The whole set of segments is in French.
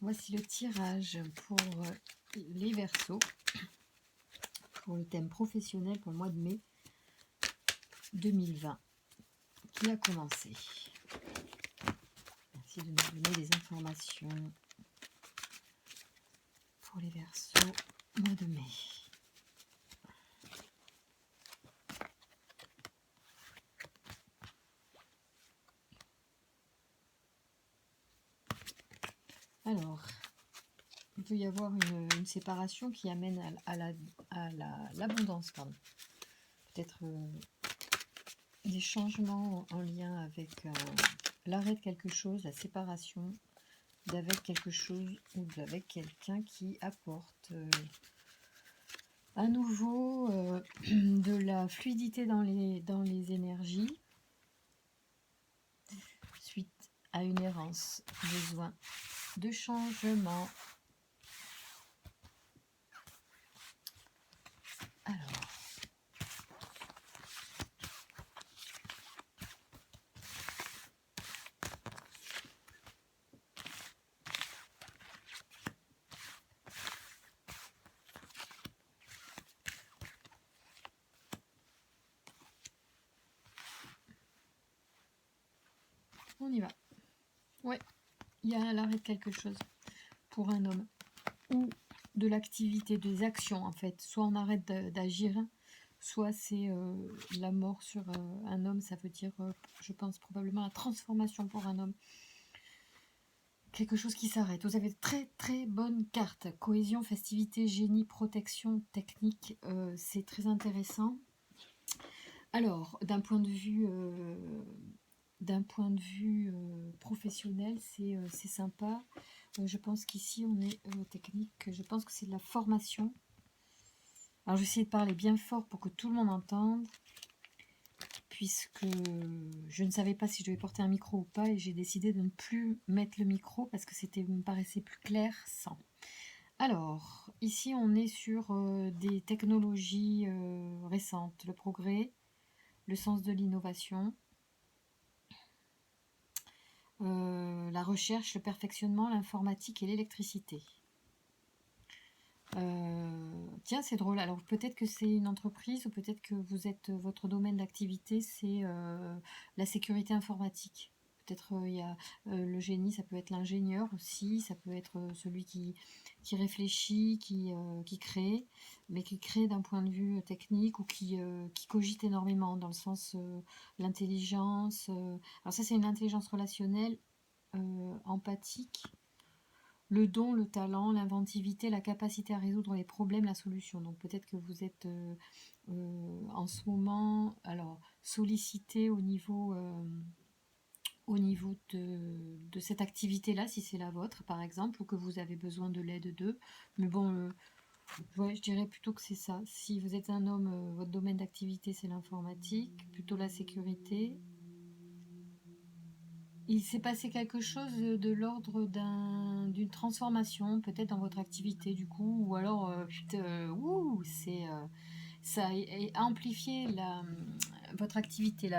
Voici le tirage pour les Verseaux, pour le thème professionnel pour le mois de mai 2020 qui a commencé. Merci de nous donner des informations pour les Verseaux mois de mai. Alors, il peut y avoir une séparation qui amène à l'abondance, pardon. Peut-être des changements en lien avec l'arrêt de quelque chose, la séparation d'avec quelque chose ou d'avec quelqu'un qui apporte à nouveau de la fluidité dans les énergies suite à une errance, besoin de changement. Alors, on y va. Ouais, il y a l'arrêt de quelque chose pour un homme ou de l'activité, des actions en fait. Soit on arrête d'agir, soit c'est la mort sur un homme. Ça veut dire, je pense probablement la transformation pour un homme. Quelque chose qui s'arrête. Vous avez de très très bonnes cartes. Cohésion, festivité, génie, protection, technique. C'est très intéressant. Alors, d'un point de vue professionnel, c'est sympa. Je pense qu'ici, on est technique. Je pense que c'est de la formation. Alors, je vais essayer de parler bien fort pour que tout le monde entende, puisque je ne savais pas si je devais porter un micro ou pas, et j'ai décidé de ne plus mettre le micro parce que me paraissait plus clair sans. Alors, ici, on est sur des technologies récentes, le progrès, le sens de l'innovation, la recherche, le perfectionnement, l'informatique et l'électricité. Tiens, c'est drôle. Alors peut-être que c'est une entreprise ou peut-être que votre domaine d'activité, c'est la sécurité informatique. Peut-être il y a le génie, ça peut être l'ingénieur aussi, ça peut être celui qui réfléchit, qui crée, mais qui crée d'un point de vue technique ou qui cogite énormément dans le sens l'intelligence. Alors ça, c'est une intelligence relationnelle, empathique. Le don, le talent, l'inventivité, la capacité à résoudre les problèmes, la solution. Donc peut-être que vous êtes en ce moment sollicité au niveau de cette activité-là, si c'est la vôtre par exemple, ou que vous avez besoin de l'aide d'eux. Mais bon, ouais, je dirais plutôt que c'est ça. Si vous êtes un homme, votre domaine d'activité c'est l'informatique, plutôt la sécurité. Il s'est passé quelque chose de l'ordre d'une transformation, peut-être dans votre activité du coup, ou alors ça a amplifié votre activité,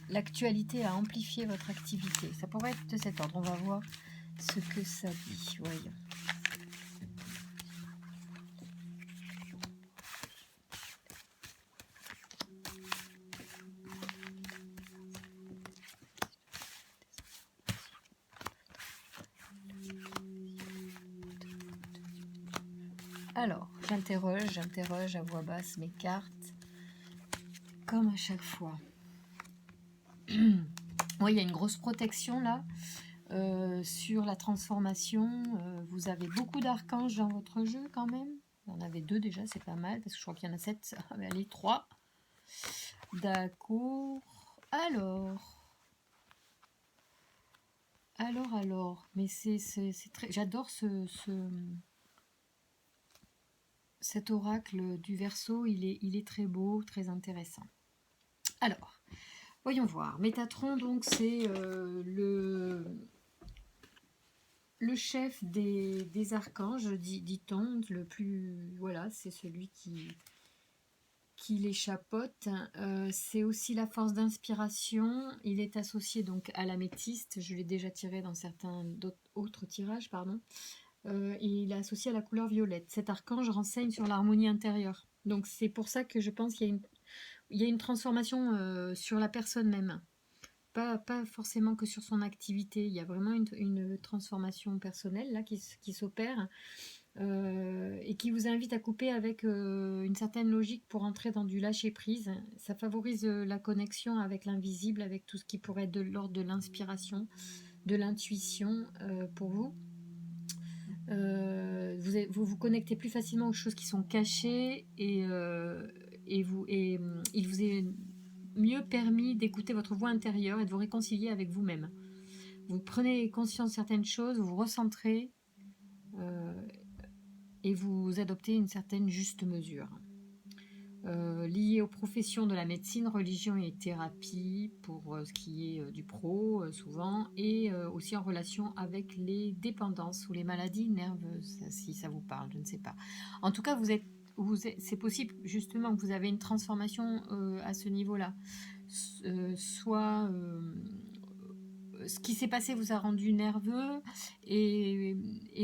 l'actualité a amplifié votre activité. Ça pourrait être de cet ordre. On va voir ce que ça dit. Voyons. Alors, j'interroge à voix basse mes cartes, comme à chaque fois. Oui, il y a une grosse protection là sur la transformation. Vous avez beaucoup d'archanges dans votre jeu quand même. Vous en avez 2 déjà, c'est pas mal, parce que je crois qu'il y en a 7. Allez, 3. D'accord. Alors, mais c'est très... J'adore cet oracle du Verseau, il est très beau, très intéressant. Alors, voyons voir. Métatron, donc, c'est le chef des archanges, dit-on, le plus... Voilà, c'est celui qui les chapeaute. C'est aussi la force d'inspiration. Il est associé donc à l'améthyste. Je l'ai déjà tiré dans certains autres tirages, pardon. et il est associé à la couleur violette. Cet archange renseigne sur l'harmonie intérieure. Donc c'est pour ça que je pense qu'il y a une transformation sur la personne même. Pas forcément que sur son activité. Il y a vraiment une transformation personnelle là qui s'opère et qui vous invite à couper avec une certaine logique pour entrer dans du lâcher-prise. Ça favorise la connexion avec l'invisible, avec tout ce qui pourrait être de l'ordre de l'inspiration, de l'intuition pour vous. Vous vous connectez plus facilement aux choses qui sont cachées et il vous est mieux permis d'écouter votre voix intérieure et de vous réconcilier avec vous-même. Vous prenez conscience de certaines choses, vous vous recentrez et vous adoptez une certaine juste mesure. Lié aux professions de la médecine, religion et thérapie, pour ce qui est du pro souvent, et aussi en relation avec les dépendances ou les maladies nerveuses, si ça vous parle, je ne sais pas. En tout cas, c'est possible justement que vous avez une transformation à ce niveau-là. Soit ce qui s'est passé vous a rendu nerveux et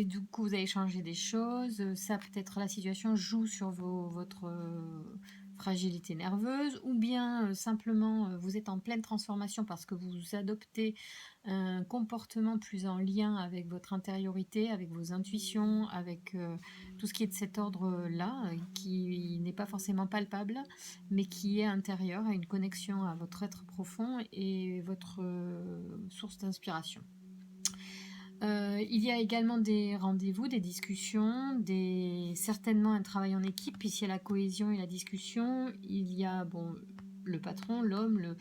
du coup vous avez changé des choses. Ça peut-être la situation joue sur votre fragilité nerveuse ou bien simplement vous êtes en pleine transformation parce que vous adoptez un comportement plus en lien avec votre intériorité, avec vos intuitions, avec tout ce qui est de cet ordre-là, qui n'est pas forcément palpable, mais qui est intérieur, à une connexion à votre être profond et votre source d'inspiration. Il y a également des rendez-vous, des discussions, certainement un travail en équipe, puisqu'il y a la cohésion et la discussion. Il y a le patron, l'homme,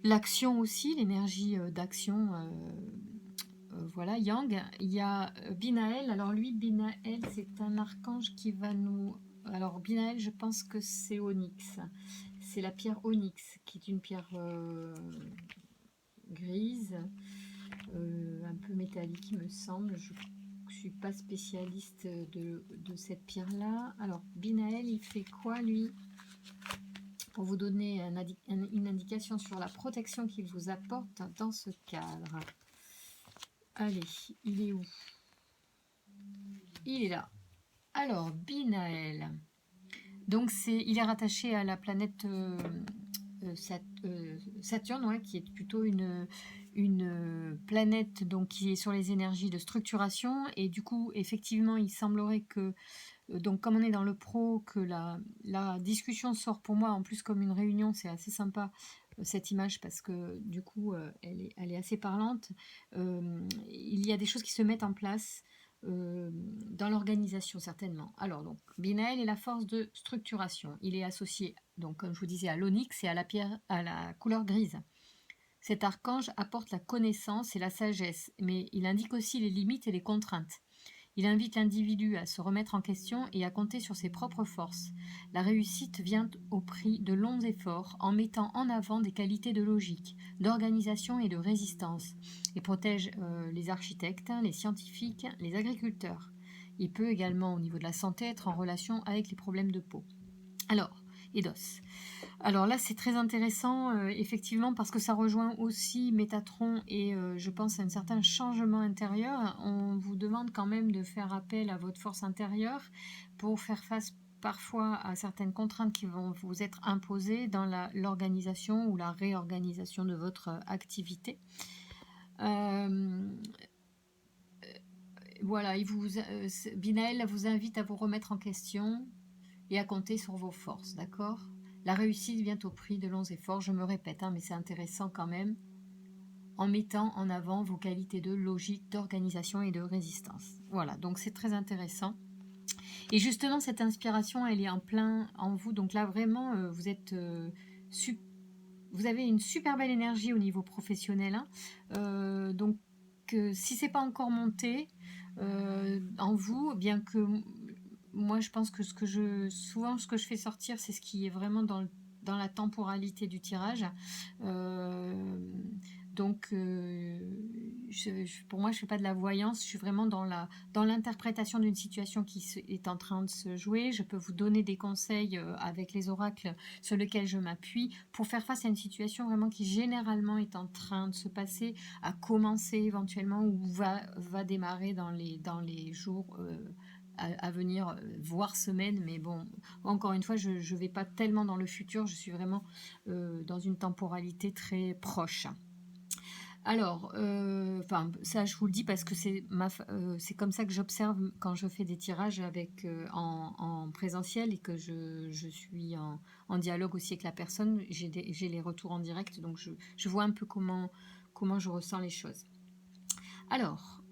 l'action aussi, l'énergie d'action. Voilà, Yang. Il y a Binaël. Alors lui, Binaël, c'est un archange qui va nous... Alors Binaël, je pense que c'est Onyx. C'est la pierre Onyx, qui est une pierre grise, un peu métallique, il me semble. Je ne suis pas spécialiste de cette pierre-là. Alors, Binaël, il fait quoi, lui? Pour vous donner une indication sur la protection qu'il vous apporte dans ce cadre. Allez, il est où? Il est là. Alors, Binaël. Donc, il est rattaché à la planète Saturne, ouais, qui est plutôt une planète donc, qui est sur les énergies de structuration. Et du coup, effectivement, il semblerait que, donc comme on est dans le pro, que la discussion sort pour moi, en plus comme une réunion, c'est assez sympa cette image parce que du coup, elle est assez parlante. Il y a des choses qui se mettent en place dans l'organisation certainement. Alors donc, Binaël est la force de structuration. Il est associé, donc comme je vous disais, à l'onyx et à la pierre, à la couleur grise. Cet archange apporte la connaissance et la sagesse, mais il indique aussi les limites et les contraintes. Il invite l'individu à se remettre en question et à compter sur ses propres forces. La réussite vient au prix de longs efforts en mettant en avant des qualités de logique, d'organisation et de résistance, et protège les architectes, les scientifiques, les agriculteurs. Il peut également, au niveau de la santé, être en relation avec les problèmes de peau. Alors, et d'os. Alors là, c'est très intéressant, effectivement, parce que ça rejoint aussi Métatron et je pense à un certain changement intérieur. On vous demande quand même de faire appel à votre force intérieure pour faire face parfois à certaines contraintes qui vont vous être imposées dans l'organisation ou la réorganisation de votre activité. Voilà, Binaël vous invite à vous remettre en question et à compter sur vos forces, d'accord? La réussite vient au prix de longs efforts, je me répète, mais c'est intéressant quand même, en mettant en avant vos qualités de logique, d'organisation et de résistance. Voilà, donc c'est très intéressant. Et justement, cette inspiration, elle est en plein en vous. Donc là, vraiment, vous avez une super belle énergie au niveau professionnel. Donc, si c'est pas encore monté en vous, bien que moi, je pense que souvent, ce que je fais sortir, c'est ce qui est vraiment dans la temporalité du tirage. Donc, pour moi, je ne fais pas de la voyance, je suis vraiment dans l'interprétation d'une situation est en train de se jouer. Je peux vous donner des conseils avec les oracles sur lesquels je m'appuie pour faire face à une situation vraiment qui généralement est en train de se passer, à commencer éventuellement ou va démarrer dans les jours à venir, voire semaines. Mais bon, encore une fois, je ne vais pas tellement dans le futur, je suis vraiment dans une temporalité très proche. Alors, ça je vous le dis parce que c'est comme ça que j'observe quand je fais des tirages en présentiel et que je suis en dialogue aussi avec la personne. J'ai les retours en direct, donc je vois un peu comment je ressens les choses. Alors,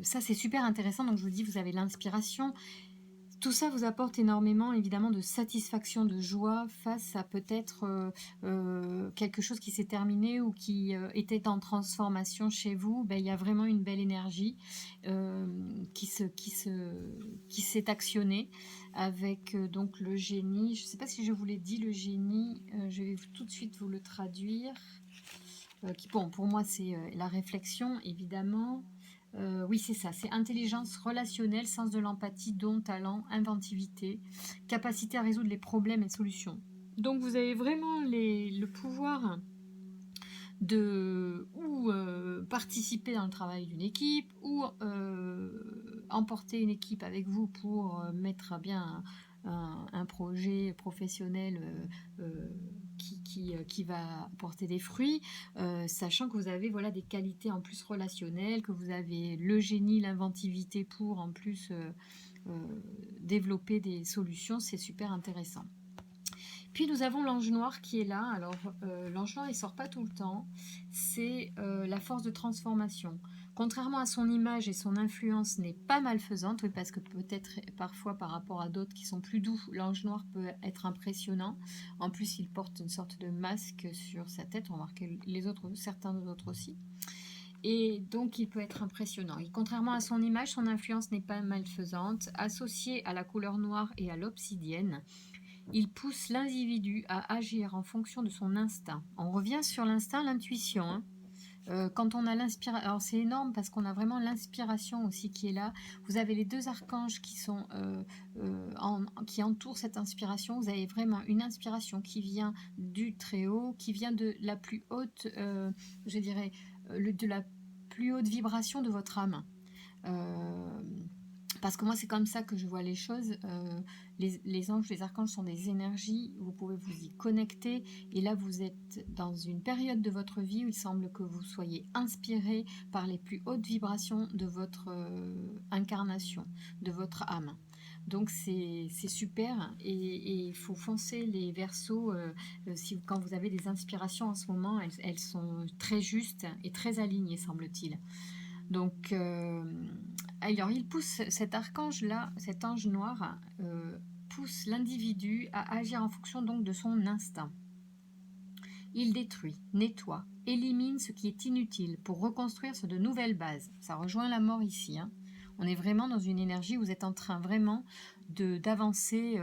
ça c'est super intéressant, donc je vous dis, vous avez l'inspiration. Tout ça vous apporte énormément, évidemment, de satisfaction, de joie face à peut-être quelque chose qui s'est terminé ou qui était en transformation chez vous. Ben, il y a vraiment une belle énergie qui s'est actionnée avec donc le génie. Je ne sais pas si je vous l'ai dit, le génie. Je vais tout de suite vous le traduire. Bon, pour moi, c'est la réflexion, évidemment. Oui, c'est ça, c'est intelligence relationnelle, sens de l'empathie, don, talent, inventivité, capacité à résoudre les problèmes et solutions. Donc vous avez vraiment le pouvoir de participer dans le travail d'une équipe ou emporter une équipe avec vous pour mettre à bien un projet professionnel qui va porter des fruits, sachant que vous avez voilà, des qualités en plus relationnelles, que vous avez le génie, l'inventivité pour en plus développer des solutions, c'est super intéressant. Puis nous avons l'ange noir qui est là. Alors l'ange noir il sort pas tout le temps. C'est la force de transformation. Contrairement à son image et son influence n'est pas malfaisante, oui, parce que peut-être parfois par rapport à d'autres qui sont plus doux, l'ange noir peut être impressionnant. En plus il porte une sorte de masque sur sa tête. Remarquez certains autres aussi. Et donc il peut être impressionnant. Et contrairement à son image, son influence n'est pas malfaisante. Associée à la couleur noire et à l'obsidienne, il pousse l'individu à agir en fonction de son instinct. On revient sur l'instinct, l'intuition. Hein. Quand on a l'inspiration, alors c'est énorme parce qu'on a vraiment l'inspiration aussi qui est là. Vous avez les deux archanges qui entourent cette inspiration. Vous avez vraiment une inspiration qui vient du Très-Haut, qui vient de la plus haute, je dirais, de la plus haute vibration de votre âme. Parce que moi, c'est comme ça que je vois les choses. Les anges, les archanges sont des énergies. Vous pouvez vous y connecter. Et là, vous êtes dans une période de votre vie où il semble que vous soyez inspiré par les plus hautes vibrations de votre incarnation, de votre âme. Donc, c'est super. Et il faut foncer les Verseaux. Quand vous avez des inspirations en ce moment, elles sont très justes et très alignées, semble-t-il. Donc, alors il pousse cet archange-là, cet ange noir, pousse l'individu à agir en fonction donc de son instinct. Il détruit, nettoie, élimine ce qui est inutile pour reconstruire sur de nouvelles bases. Ça rejoint la mort ici. Hein. On est vraiment dans une énergie où vous êtes en train vraiment d'avancer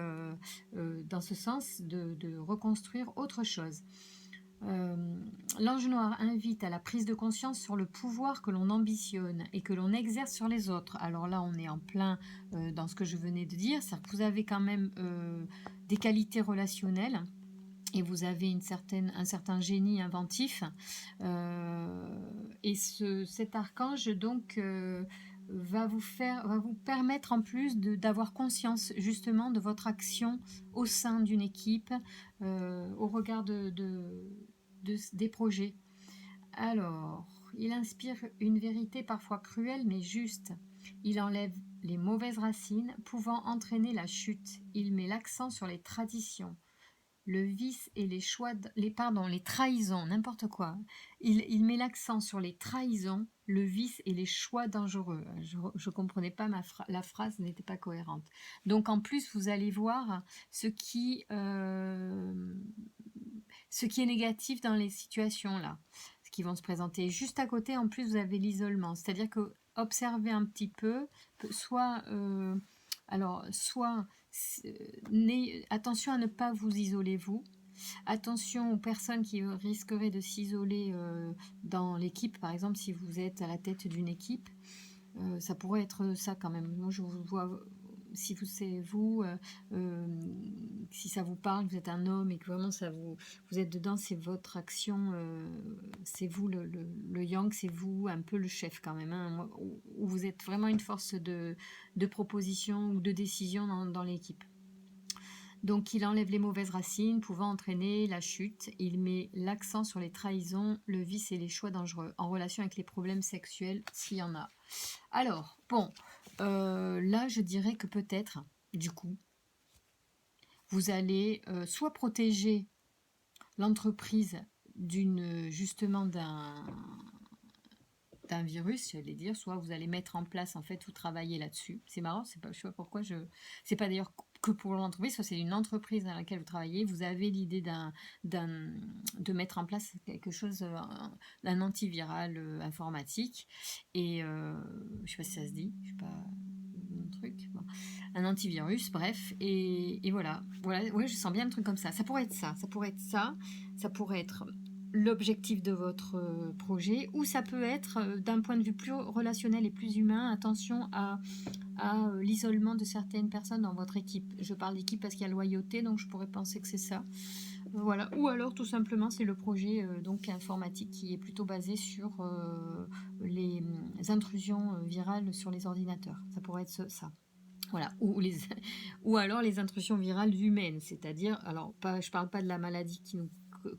dans ce sens, de reconstruire autre chose. L'ange noir invite à la prise de conscience sur le pouvoir que l'on ambitionne et que l'on exerce sur les autres. Alors là, on est en plein dans ce que je venais de dire, c'est-à-dire que vous avez quand même des qualités relationnelles et vous avez un certain génie inventif. Et cet archange, donc, va vous permettre en plus d'avoir conscience justement de votre action au sein d'une équipe, au regard des projets. Alors, il inspire une vérité parfois cruelle mais juste. Il enlève les mauvaises racines pouvant entraîner la chute. Il met l'accent sur les traditions, le vice et les trahisons, n'importe quoi. Il met l'accent sur les trahisons, le vice et les choix dangereux. Je ne comprenais pas, la phrase n'était pas cohérente. Donc en plus, vous allez voir ce qui est négatif dans les situations là, ce qui vont se présenter. Juste à côté, en plus, vous avez l'isolement. C'est-à-dire que observez un petit peu, soit attention à ne pas vous isoler vous, Attention aux personnes qui risqueraient de s'isoler dans l'équipe, par exemple si vous êtes à la tête d'une équipe, ça pourrait être ça quand même. Moi je vous vois, si vous c'est vous, si ça vous parle, vous êtes un homme et que vraiment vous êtes dedans, c'est votre action, c'est vous le yang, c'est vous un peu le chef quand même, hein, où vous êtes vraiment une force de proposition ou de décision dans l'équipe. Donc il enlève les mauvaises racines pouvant entraîner la chute. Il met l'accent sur les trahisons, le vice et les choix dangereux en relation avec les problèmes sexuels s'il y en a. Alors, bon, là je dirais que peut-être, du coup, vous allez soit protéger l'entreprise justement d'un virus, j'allais dire, soit vous allez mettre en place, en fait, vous travaillez là-dessus. C'est marrant, je sais pas pourquoi c'est pas d'ailleurs que pour l'entreprise, soit c'est une entreprise dans laquelle vous travaillez, vous avez l'idée de mettre en place quelque chose, d'un antiviral informatique, et je sais pas si ça se dit, je sais pas, un truc, bon, un antivirus, bref, et voilà, ouais, je sens bien un truc comme ça. Ça pourrait être ça, ça pourrait être ça, ça pourrait être l'objectif de votre projet, ou ça peut être d'un point de vue plus relationnel et plus humain, attention à l'isolement de certaines personnes dans votre équipe. Je parle d'équipe parce qu'il y a loyauté, donc je pourrais penser que c'est ça. Voilà. Ou alors tout simplement c'est le projet donc informatique qui est plutôt basé sur les intrusions virales sur les ordinateurs. Ça pourrait être ça. Voilà, ou alors les intrusions virales humaines, c'est-à-dire, alors je parle pas de la maladie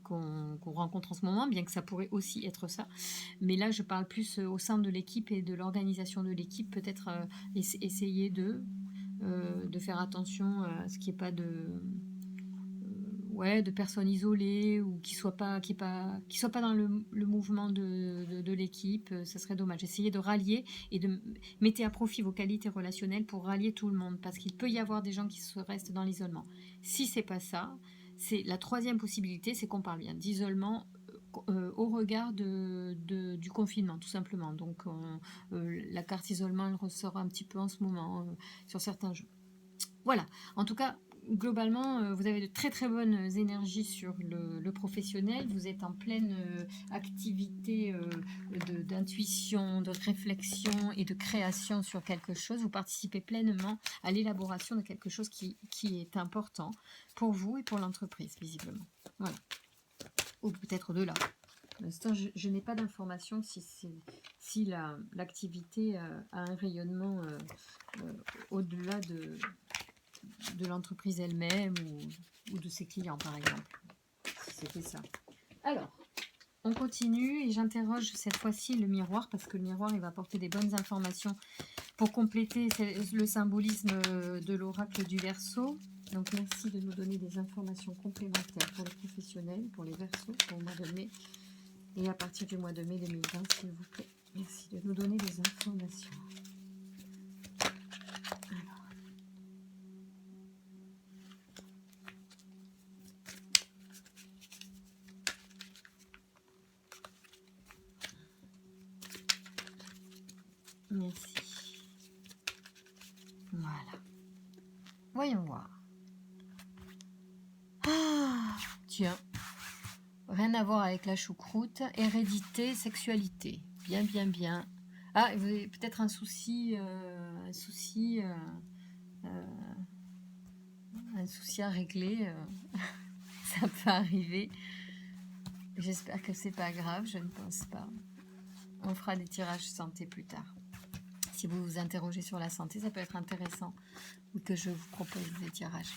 qu'on rencontre en ce moment, bien que ça pourrait aussi être ça, mais là je parle plus au sein de l'équipe et de l'organisation de l'équipe, peut-être essayer de faire attention à ce qu'il n'y ait pas de personnes isolées ou qui soient pas dans le mouvement de l'équipe, ça serait dommage. Essayez de rallier et de mettre à profit vos qualités relationnelles pour rallier tout le monde, parce qu'il peut y avoir des gens qui restent dans l'isolement. Si c'est pas ça, c'est la troisième possibilité, c'est qu'on parle bien d'isolement au regard du confinement, tout simplement. Donc la carte isolement, elle ressort un petit peu en ce moment sur certains jeux. Voilà, en tout cas, globalement, vous avez de très très bonnes énergies sur le professionnel. Vous êtes en pleine activité d'intuition, de réflexion et de création sur quelque chose. Vous participez pleinement à l'élaboration de quelque chose qui est important pour vous et pour l'entreprise, visiblement. Voilà. Ou peut-être au-delà. Pour l'instant, je n'ai pas d'informations si l'activité a un rayonnement au-delà de l'entreprise elle-même ou de ses clients, par exemple. Si c'était ça. Alors, on continue et j'interroge cette fois-ci le miroir, parce que le miroir, il va apporter des bonnes informations pour compléter le symbolisme de l'oracle du Verseau. Donc, merci de nous donner des informations complémentaires pour les professionnels, pour les Verseaux, pour le mois de mai. Et à partir du mois de mai 2020, s'il vous plaît. Merci de nous donner des informations. Merci. Voilà. Voyons voir. Ah, tiens. Rien à voir avec la choucroute. Hérédité, sexualité. Bien, bien, bien. Ah, vous avez peut-être un souci à régler. Ça peut arriver. J'espère que c'est pas grave, je ne pense pas. On fera des tirages santé plus tard. Si vous vous interrogez sur la santé, ça peut être intéressant que je vous propose des tirages.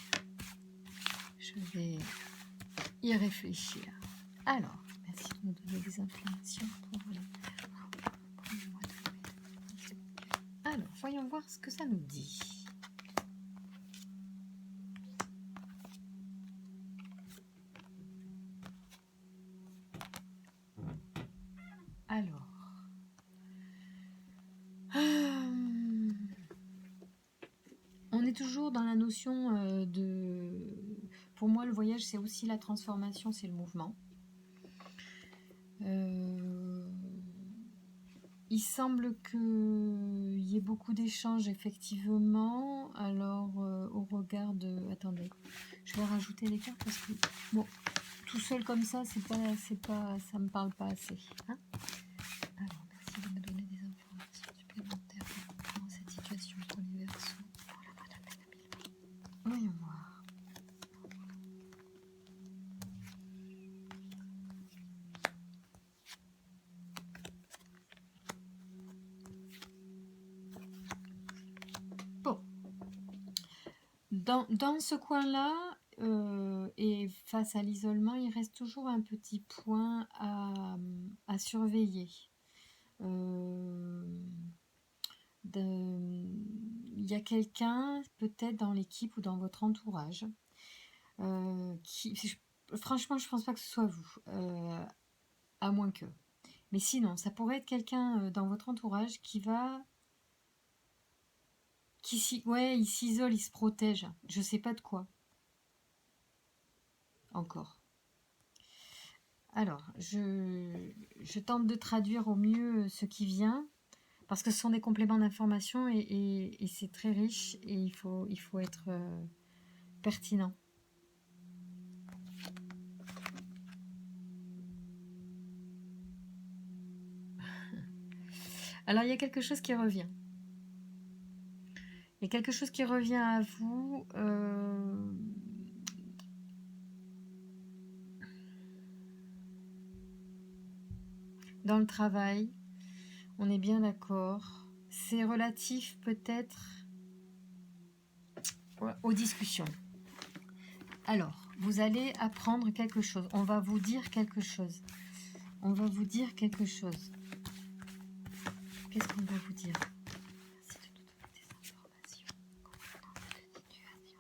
Je vais y réfléchir. Alors, merci de nous donner des informations pour le mois de mai. Alors, voyons voir ce que ça nous dit. Alors, on est toujours dans la notion de... Pour moi, le voyage, c'est aussi la transformation, c'est le mouvement. Il semble qu'il y ait beaucoup d'échanges, effectivement. Alors, au regard de... Attendez, je vais rajouter les cartes parce que... Bon, tout seul comme ça, ça me parle pas assez. Hein. Alors, merci de me donner des informations supplémentaires pour comprendre cette situation pour les Verseaux. Pour le mois de mai 2020. Voyons voir. Bon. Dans ce coin-là, et face à l'isolement, il reste toujours un petit point à surveiller. Il y a quelqu'un peut-être dans l'équipe ou dans votre entourage franchement je pense pas que ce soit vous, à moins que, mais sinon ça pourrait être quelqu'un dans votre entourage il s'isole, il se protège, je sais pas de quoi encore. Alors je tente de traduire au mieux ce qui vient, parce que ce sont des compléments d'information et c'est très riche et il faut être pertinent. Alors il y a quelque chose qui revient. Il y a quelque chose qui revient à vous. Dans le travail, on est bien d'accord. C'est relatif peut-être aux discussions. Alors, vous allez apprendre quelque chose. On va vous dire quelque chose. On va vous dire quelque chose. Qu'est-ce qu'on va vous dire? Merci de nous donner des informations concernant cette situation.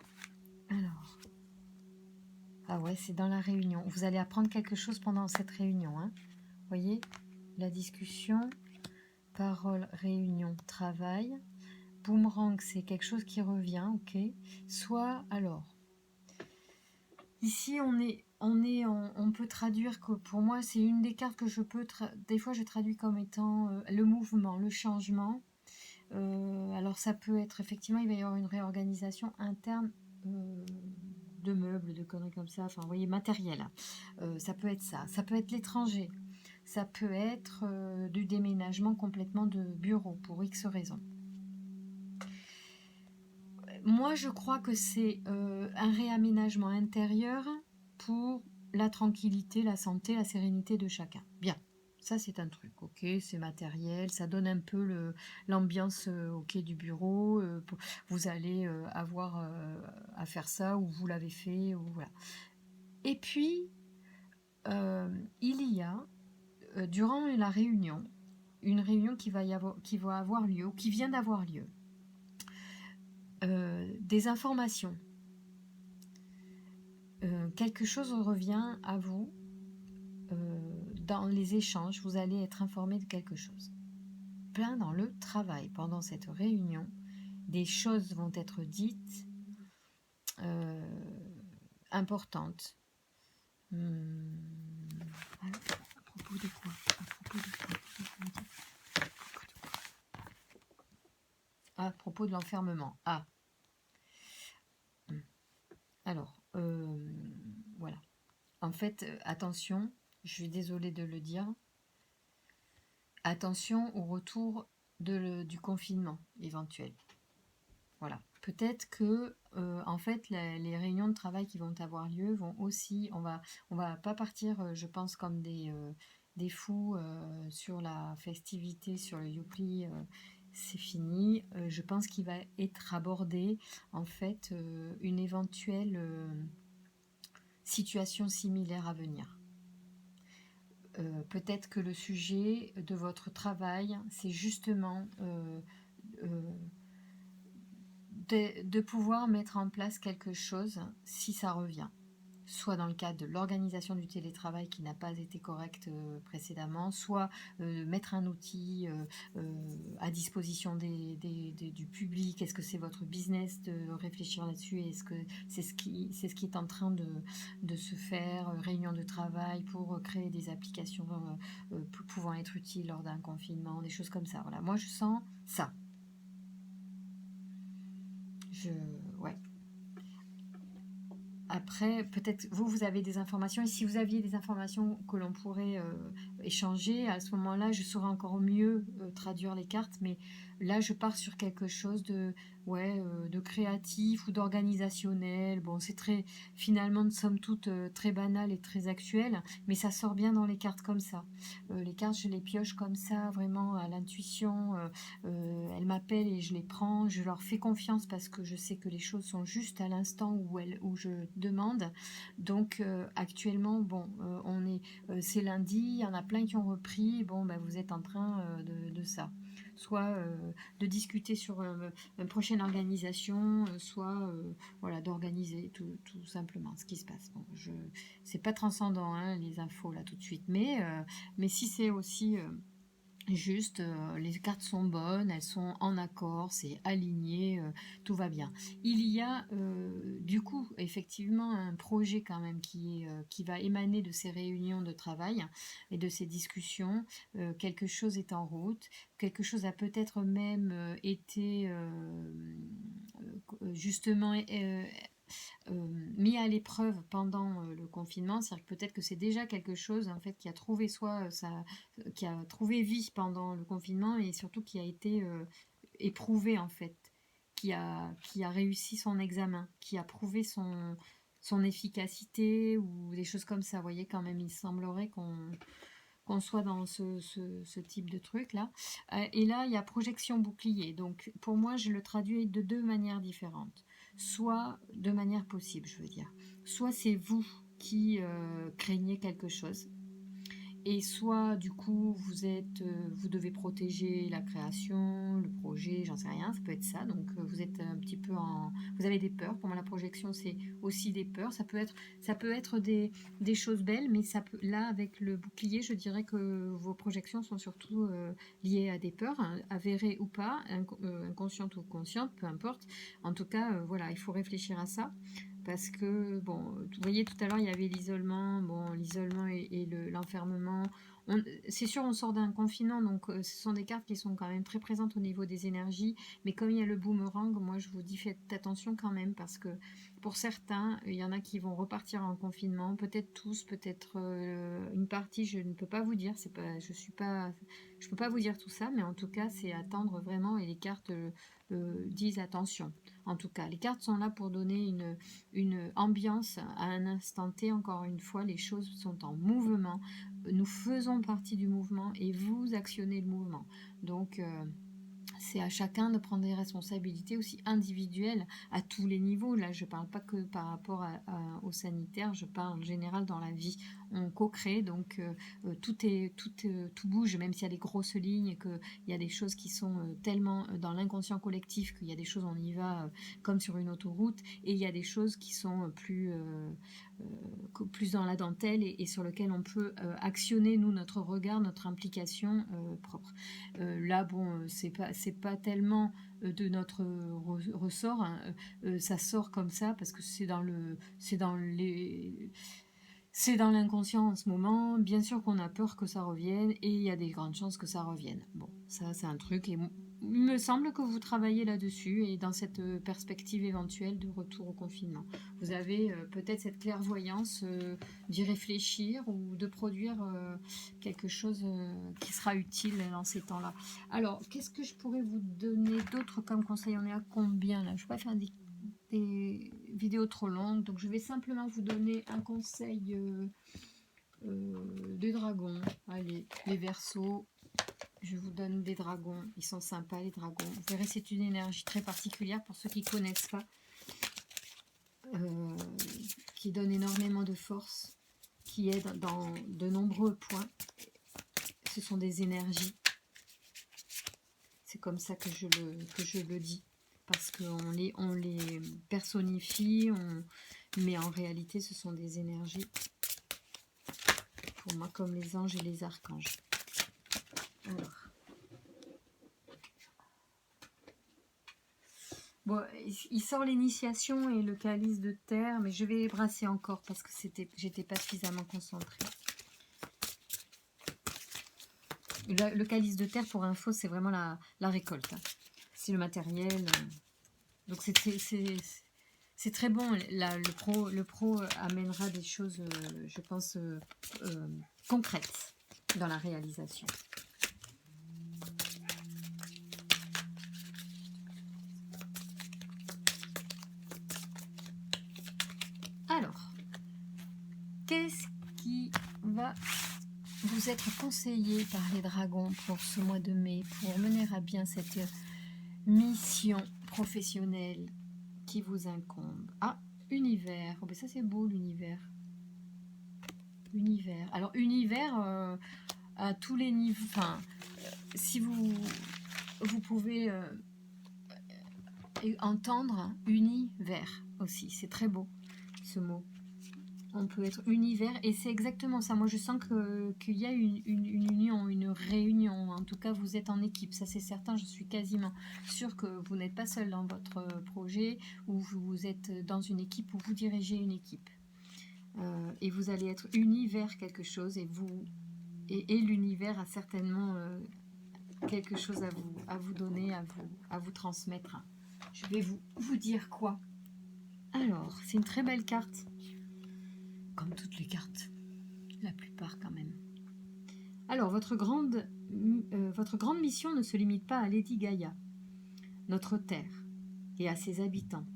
Alors, ah ouais, c'est dans la réunion. Vous allez apprendre quelque chose pendant cette réunion. Hein. Vous voyez, la discussion, parole, réunion, travail. Boomerang, c'est quelque chose qui revient, ok. Soit, alors, ici on peut traduire que pour moi c'est une des cartes que je peux des fois je traduis comme étant le mouvement, le changement. Alors ça peut être effectivement, il va y avoir une réorganisation interne de meubles, de conneries comme ça, enfin vous voyez, matériel. Ça peut être ça, ça peut être l'étranger, ça peut être du déménagement complètement de bureau pour X raisons. Moi, je crois que c'est un réaménagement intérieur pour la tranquillité, la santé, la sérénité de chacun. Bien, ça c'est un truc, ok, c'est matériel, ça donne un peu l'ambiance ok du bureau, vous allez avoir à faire ça, ou vous l'avez fait, ou voilà. Et puis, il y a, durant la réunion, une réunion qui va avoir lieu, ou qui vient d'avoir lieu, des informations. Quelque chose revient à vous dans les échanges, vous allez être informé de quelque chose. Plein dans le travail, pendant cette réunion, des choses vont être dites importantes. À propos de quoi? À propos de l'enfermement. Ah. Alors, voilà. En fait, attention, je suis désolée de le dire, attention au retour du confinement éventuel. Voilà. Peut-être que, en fait, les réunions de travail qui vont avoir lieu vont aussi, on va pas partir, je pense, comme des fous sur la festivité, sur le Youpli, c'est fini. Je pense qu'il va être abordé, en fait, une éventuelle situation similaire à venir. Peut-être que le sujet de votre travail, c'est justement de pouvoir mettre en place quelque chose si ça revient. Soit dans le cadre de l'organisation du télétravail qui n'a pas été correcte précédemment, soit mettre un outil à disposition du public. Est-ce que c'est votre business de réfléchir là-dessus? Est-ce que c'est ce qui est en train de se faire? Réunion de travail pour créer des applications pouvant être utiles lors d'un confinement, des choses comme ça. Voilà, moi je sens ça. Ouais. Après, peut-être vous avez des informations, et si vous aviez des informations que l'on pourrait échanger, à ce moment-là, je saurais encore mieux traduire les cartes, mais là, je pars sur quelque chose de, ouais, de créatif ou d'organisationnel. Bon, c'est très, finalement, de somme toute, très banal et très actuel, mais ça sort bien dans les cartes comme ça. Les cartes, je les pioche comme ça, vraiment à l'intuition. Elles m'appellent et je les prends, je leur fais confiance parce que je sais que les choses sont justes à l'instant où je demande. Donc actuellement, bon, c'est lundi, il y en a plein qui ont repris. Bon, ben, vous êtes en train de ça. Soit de discuter sur une prochaine organisation, soit voilà, d'organiser tout simplement ce qui se passe. Bon, c'est pas transcendant, hein, les infos là tout de suite, mais si c'est aussi juste, les cartes sont bonnes, elles sont en accord, c'est aligné, tout va bien. Il y a du coup effectivement un projet quand même qui va émaner de ces réunions de travail et de ces discussions. Quelque chose est en route, quelque chose a peut-être même été justement mis à l'épreuve pendant le confinement. C'est-à-dire que peut-être que c'est déjà quelque chose en fait qui a trouvé qui a trouvé vie pendant le confinement et surtout qui a été éprouvé en fait, qui a réussi son examen, qui a prouvé son efficacité ou des choses comme ça. Vous voyez, quand même, il semblerait qu'on soit dans ce type de truc là. Et là, il y a projection bouclier. Donc, pour moi, je le traduis de deux manières différentes. Soit de manière possible, je veux dire. Soit c'est vous qui craignez quelque chose, et soit du coup vous devez protéger la création, le projet, j'en sais rien, ça peut être ça. Donc vous êtes un petit peu vous avez des peurs. Pour moi, la projection, c'est aussi des peurs. Ça peut être des choses belles, mais là, avec le bouclier, je dirais que vos projections sont surtout liées à des peurs, hein, avérées ou pas, inconscientes ou conscientes, peu importe. En tout cas, voilà, il faut réfléchir à ça. Parce que, bon, vous voyez, tout à l'heure, il y avait l'isolement, bon, l'isolement et l'enfermement. C'est sûr, on sort d'un confinement, donc ce sont des cartes qui sont quand même très présentes au niveau des énergies. Mais comme il y a le boomerang, moi, je vous dis, faites attention quand même, parce que pour certains, il y en a qui vont repartir en confinement, peut-être tous, peut-être une partie, je ne peux pas vous dire, je peux pas vous dire tout ça, mais en tout cas, c'est attendre vraiment, et les cartes disent attention. En tout cas, les cartes sont là pour donner une ambiance à un instant T. Encore une fois, les choses sont en mouvement. Nous faisons partie du mouvement et vous actionnez le mouvement. Donc, c'est à chacun de prendre des responsabilités aussi individuelles à tous les niveaux. Là, je ne parle pas que par rapport au sanitaire, je parle en général dans la vie. On co-crée, donc tout bouge, même s'il y a des grosses lignes, et qu'il y a des choses qui sont tellement dans l'inconscient collectif qu'il y a des choses, on y va comme sur une autoroute, et il y a des choses qui sont plus dans la dentelle et sur lequel on peut actionner, nous, notre regard, notre implication propre. Là, bon, c'est pas tellement de notre ressort, hein. Ça sort comme ça parce que c'est dans l'inconscient en ce moment. Bien sûr qu'on a peur que ça revienne et il y a des grandes chances que ça revienne. Bon, ça c'est un truc, et il me semble que vous travaillez là-dessus et dans cette perspective éventuelle de retour au confinement. Vous avez peut-être cette clairvoyance d'y réfléchir ou de produire quelque chose qui sera utile dans ces temps-là. Alors, qu'est-ce que je pourrais vous donner d'autre comme conseil? On est à combien là? Je ne vais pas faire des vidéos trop longues, donc je vais simplement vous donner un conseil des dragons. Allez, les Verseaux, je vous donne des dragons, ils sont sympas les dragons. Vous verrez, c'est une énergie très particulière pour ceux qui ne connaissent pas, qui donne énormément de force, qui aide dans de nombreux points. Ce sont des énergies, c'est comme ça que je le dis, parce qu'on les personnifie, mais en réalité ce sont des énergies, pour moi, comme les anges et les archanges. Alors, bon, il sort l'initiation et le calice de terre, mais je vais les brasser encore parce que j'étais pas suffisamment concentrée. Le calice de terre, pour info, c'est vraiment la récolte, hein. C'est le matériel. Donc C'est très bon, là, le pro amènera des choses, je pense, concrètes dans la réalisation. Alors, qu'est-ce qui va vous être conseillé par les dragons pour ce mois de mai, pour mener à bien cette mission professionnelle qui vous incombe? Ah, univers. Oh, ben ça c'est beau l'univers. Univers. Alors univers à tous les niveaux. Enfin, si vous pouvez entendre univers aussi, c'est très beau ce mot. On peut être univers et c'est exactement ça. Moi je sens qu'il y a une union, une réunion. En tout cas vous êtes en équipe, ça c'est certain. Je suis quasiment sûre que vous n'êtes pas seul dans votre projet ou vous êtes dans une équipe ou vous dirigez une équipe. Et vous allez être unis vers quelque chose et l'univers a certainement quelque chose à vous donner, à vous transmettre. Je vais vous dire quoi. Alors, c'est une très belle carte. Comme toutes les cartes. La plupart quand même. Alors, votre grande mission ne se limite pas à Lady Gaïa, notre Terre, et à ses habitants.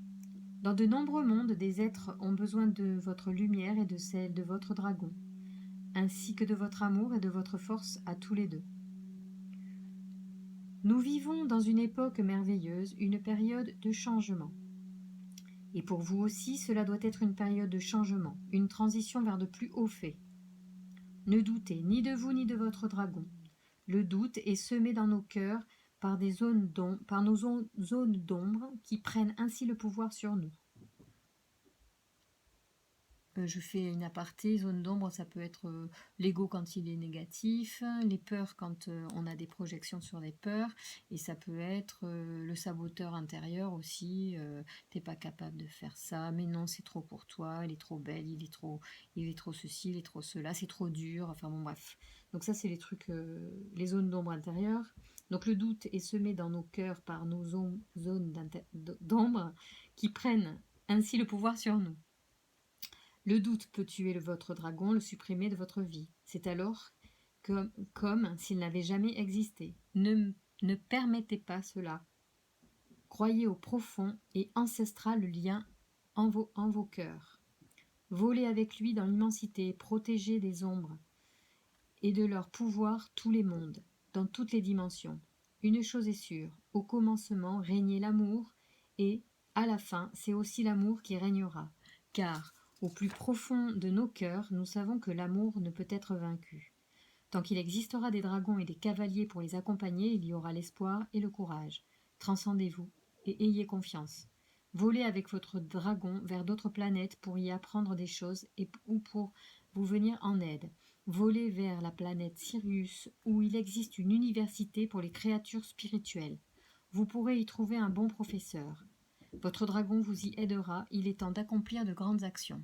Dans de nombreux mondes, des êtres ont besoin de votre lumière et de celle de votre dragon, ainsi que de votre amour et de votre force à tous les deux. Nous vivons dans une époque merveilleuse, une période de changement. Et pour vous aussi, cela doit être une période de changement, une transition vers de plus hauts faits. Ne doutez ni de vous ni de votre dragon. Le doute est semé dans nos cœurs par nos zones d'ombre qui prennent ainsi le pouvoir sur nous. Je fais une aparté, zone d'ombre, ça peut être l'ego quand il est négatif, les peurs quand on a des projections sur les peurs, et ça peut être le saboteur intérieur aussi, t'es pas capable de faire ça, mais non c'est trop pour toi, elle est trop belle, il est trop ceci, il est trop cela, c'est trop dur, enfin bon bref. Donc ça c'est les trucs, les zones d'ombre intérieures. Donc le doute est semé dans nos cœurs par nos zones d'ombre qui prennent ainsi le pouvoir sur nous. Le doute peut tuer votre dragon, le supprimer de votre vie. C'est alors comme s'il n'avait jamais existé. Ne permettez pas cela. Croyez au profond et ancestral lien en vos cœurs. Volez avec lui dans l'immensité, protégez des ombres et de leur pouvoir tous les mondes, dans toutes les dimensions. Une chose est sûre, au commencement régnait l'amour et, à la fin, c'est aussi l'amour qui régnera. Car, au plus profond de nos cœurs, nous savons que l'amour ne peut être vaincu. Tant qu'il existera des dragons et des cavaliers pour les accompagner, il y aura l'espoir et le courage. Transcendez-vous et ayez confiance. Volez avec votre dragon vers d'autres planètes pour y apprendre des choses ou pour vous venir en aide. Volez vers la planète Sirius où il existe une université pour les créatures spirituelles. Vous pourrez y trouver un bon professeur. Votre dragon vous y aidera, il est temps d'accomplir de grandes actions.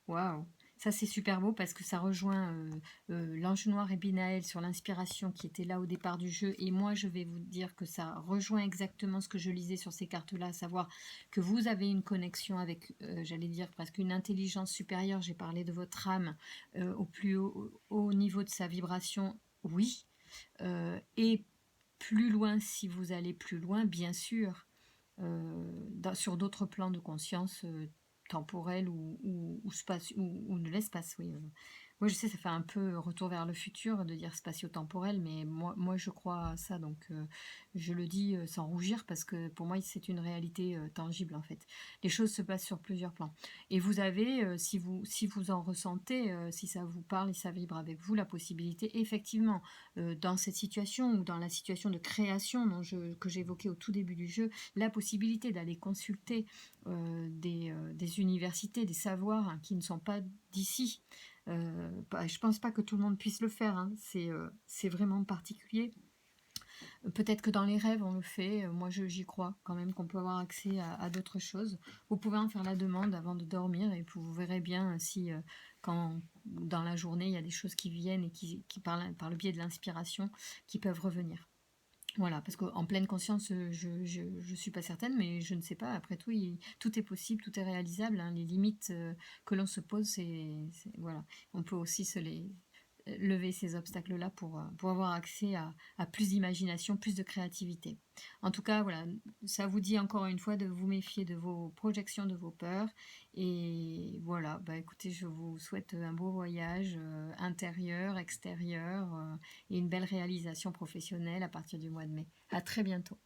Waouh, ça c'est super beau parce que ça rejoint l'Ange Noir et Binaël sur l'inspiration qui était là au départ du jeu. Et moi je vais vous dire que ça rejoint exactement ce que je lisais sur ces cartes-là, à savoir que vous avez une connexion avec, j'allais dire presque une intelligence supérieure. J'ai parlé de votre âme au plus haut niveau de sa vibration, oui. Et plus loin, si vous allez plus loin, bien sûr, sur d'autres plans de conscience temporel ou de l'espace, oui. Moi, je sais, ça fait un peu retour vers le futur de dire spatio-temporel, mais moi, je crois à ça, donc je le dis sans rougir parce que pour moi, c'est une réalité tangible en fait. Les choses se passent sur plusieurs plans. Et vous avez, si vous en ressentez, si ça vous parle et ça vibre avec vous, la possibilité, effectivement, dans cette situation ou dans la situation de création que j'évoquais au tout début du jeu, la possibilité d'aller consulter des universités, des savoirs qui ne sont pas d'ici. Je pense pas que tout le monde puisse le faire, hein. C'est vraiment particulier. Peut-être que dans les rêves on le fait, moi j'y crois quand même qu'on peut avoir accès à d'autres choses. Vous pouvez en faire la demande avant de dormir et puis vous verrez bien si quand dans la journée il y a des choses qui viennent et qui par le biais de l'inspiration qui peuvent revenir. Voilà, parce qu'en pleine conscience, je suis pas certaine, mais je ne sais pas. Après tout, tout est possible, tout est réalisable, hein. Les limites que l'on se pose, voilà. On peut aussi lever ces obstacles-là pour avoir accès à plus d'imagination, plus de créativité. En tout cas, voilà, ça vous dit encore une fois de vous méfier de vos projections, de vos peurs. Et voilà, bah écoutez, je vous souhaite un beau voyage intérieur, extérieur et une belle réalisation professionnelle à partir du mois de mai. À très bientôt.